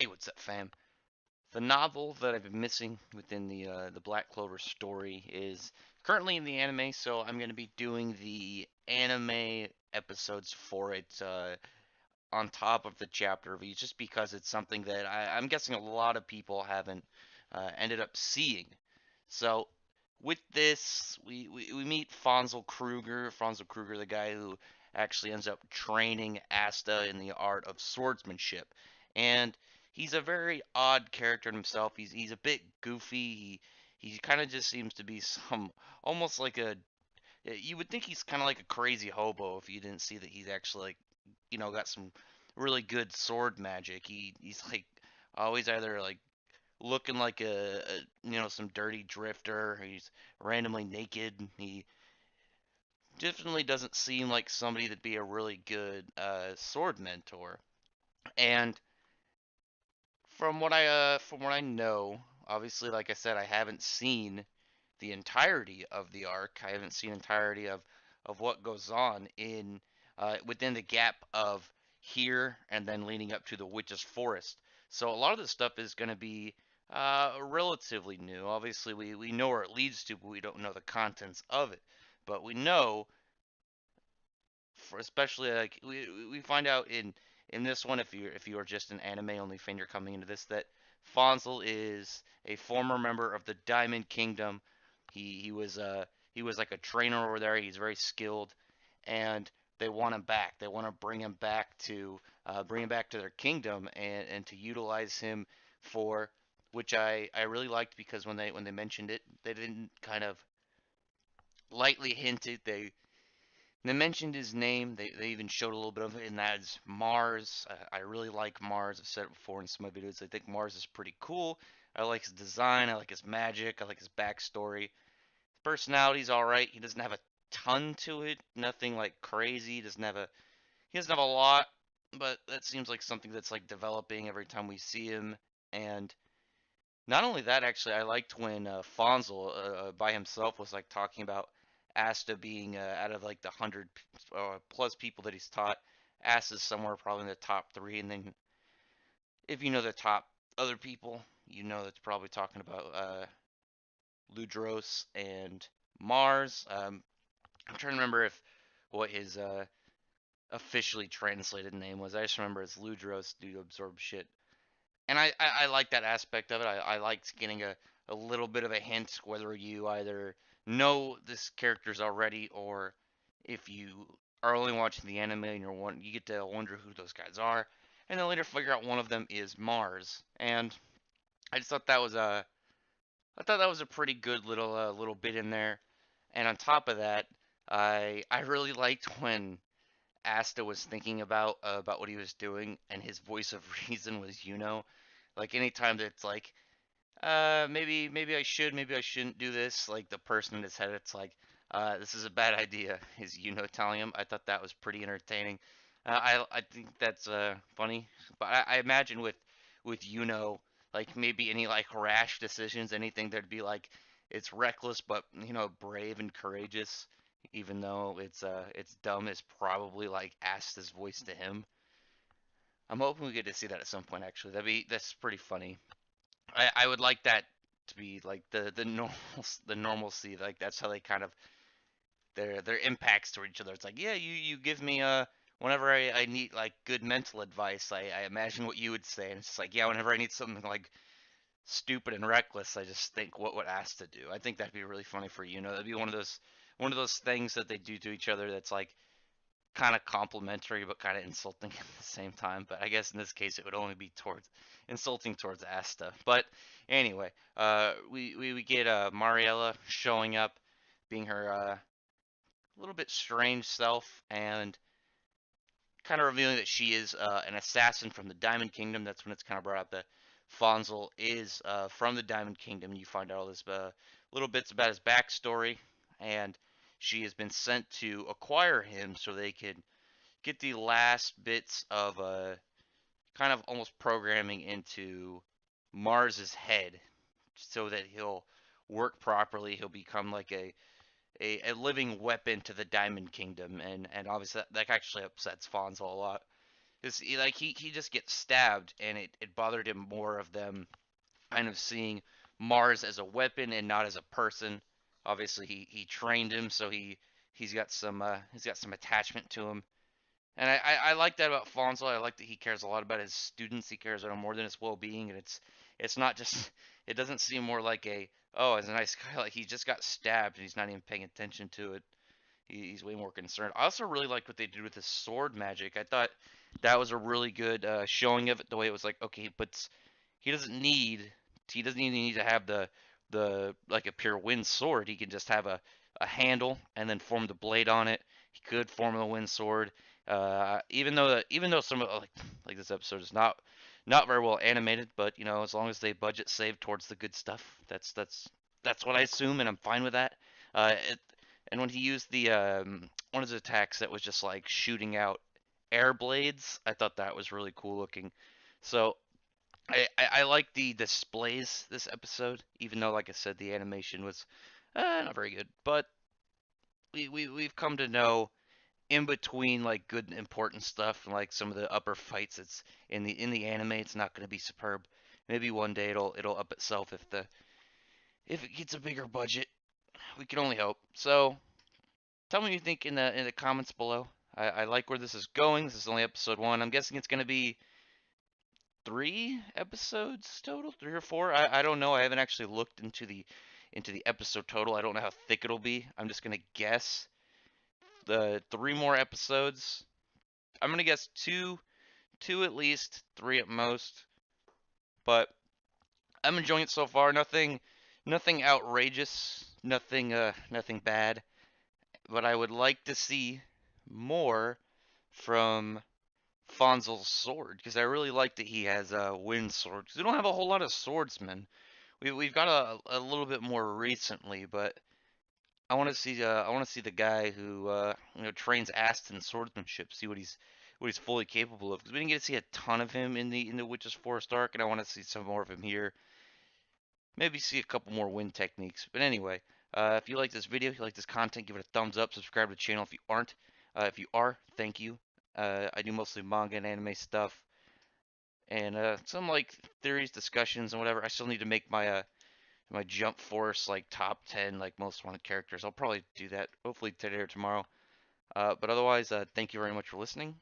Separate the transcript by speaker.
Speaker 1: Hey, what's up, fam? The novel that I've been missing within the Black Clover story is currently in the anime, so I'm going to be doing the anime episodes for it on top of the chapter reviews, just because it's something that I'm guessing a lot of people haven't ended up seeing. So with this, we meet Fanzell Kruger, the guy who actually ends up training Asta in the art of swordsmanship. And he's a very odd character in himself. He's a bit goofy. He kind of just seems to be some almost like a you would think he's kind of like a crazy hobo if you didn't see that he's actually like got some really good sword magic. He's like always either like looking like some dirty drifter. He's randomly naked. He definitely doesn't seem like somebody that'd be a really good sword mentor. And from what I know, obviously, like I said, I haven't seen the entirety of the arc. I haven't seen entirety of what goes on in within the gap of here and then leading up to the witch's forest. So a lot of this stuff is going to be relatively new. Obviously, we know where it leads to, but we don't know the contents of it. But we know, for especially like we find out in this one, if you are just an anime only fan, you're coming into this, that Fonzel is a former member of the Diamond Kingdom. He was like a trainer over there. He's very skilled, and they want him back. They want to bring him back to their kingdom and to utilize him for, which I really liked, because when they mentioned it, they didn't kind of lightly hint it. They mentioned his name. They even showed a little bit of it, and that's Mars. I really like Mars. I've said it before in some of my videos. I think Mars is pretty cool. I like his design. I like his magic. I like his backstory. His personality's all right. He doesn't have a ton to it. Nothing like crazy. He doesn't have a lot, but that seems like something that's like developing every time we see him. And not only that, actually, I liked when Fonzel by himself was like talking about Asta being out of like the 100 plus people that he's taught, Asta's somewhere probably in the top three. And then if you know the top other people, you know that's probably talking about Ludros and Mars. I'm trying to remember if what his officially translated name was. I just remember it's Ludros due to absorb shit. And I like that aspect of it. I liked getting a little bit of a hint, whether you either know this characters already, or if you are only watching the anime and you get to wonder who those guys are, and then later figure out one of them is Mars. And I just thought that was a pretty good little bit in there. And on top of that, I really liked when Asta was thinking about what he was doing, and his voice of reason was, like anytime that it's like, maybe I should, maybe I shouldn't do this, like the person in his head, it's like, this is a bad idea, is telling him. I thought that was pretty entertaining. I think that's funny, but I imagine with like maybe any like rash decisions, anything that'd be like, it's reckless but brave and courageous, even though it's dumb, is probably like Asta's voice to him. I'm hoping we get to see that at some point. Actually, that's pretty funny. I would like that to be like the normal the normalcy. Like that's how they kind of their impacts to each other. It's like, yeah, you give me whenever I need like good mental advice, I imagine what you would say, and it's just like, yeah, whenever I need something like stupid and reckless, I just think what would ask to do. I think that'd be really funny for That'd be one of those things that they do to each other that's like kind of complimentary but kind of insulting at the same time. But I guess in this case, it would only be towards insulting towards Asta. But anyway, we get Mariela showing up, being her little bit strange self, and kind of revealing that she is an assassin from the Diamond Kingdom. That's when it's kind of brought up that Fonzel is from the Diamond Kingdom. You find out all this little bits about his backstory, and she has been sent to acquire him so they could get the last bits of kind of almost programming into Mars's head so that he'll work properly. He'll become like a living weapon to the Diamond Kingdom, and obviously that actually upsets Fonzo a lot. Cause he just gets stabbed, and it bothered him more of them kind of seeing Mars as a weapon and not as a person. Obviously, he trained him, so he's got some attachment to him. And I like that about Fanzell. I like that he cares a lot about his students. He cares about them more than his well-being, and it's not just it doesn't seem more like a oh, as a nice guy, like he just got stabbed and he's not even paying attention to it. He's way more concerned. I also really liked what they did with his sword magic. I thought that was a really good showing of it. The way it was like, okay, but he doesn't need he doesn't even need to have the like a pure wind sword. He can just have a handle and then form the blade on it. He could form the wind sword. Even though some of like this episode is not very well animated, but you know, as long as they budget save towards the good stuff, that's what I assume, and I'm fine with that. It, and when he used the one of his attacks that was just like shooting out air blades, I thought that was really cool looking. So I like the displays this episode, even though, like I said, the animation was not very good. But we've come to know in between like good and important stuff and like some of the upper fights, it's in the anime, it's not going to be superb. Maybe one day it'll up itself if it gets a bigger budget. We can only hope. So tell me what you think in the comments below. I like where this is going. This is only episode one. I'm guessing it's going to be 3 episodes total, 3 or 4. I don't know. I haven't actually looked into the episode total. I don't know how thick it'll be. I'm just gonna guess the 3 more episodes. I'm gonna guess two at least, 3 at most. But I'm enjoying it so far. Nothing outrageous. Nothing bad. But I would like to see more from Fonzel's sword because I really like that he has a wind sword. Because we don't have a whole lot of swordsmen. We've got a little bit more recently, but I want to see the guy who you know, trains Asta in swordsmanship, see what he's fully capable of. Because we didn't get to see a ton of him in the Witch's Forest arc, and I want to see some more of him here. Maybe see a couple more wind techniques. But anyway, if you like this video, if you like this content, give it a thumbs up. Subscribe to the channel if you aren't. If you are, thank you. I do mostly manga and anime stuff, and some like theories, discussions, and whatever. I still need to make my Jump Force like top 10 like most wanted characters. I'll probably do that hopefully today or tomorrow. But otherwise, thank you very much for listening.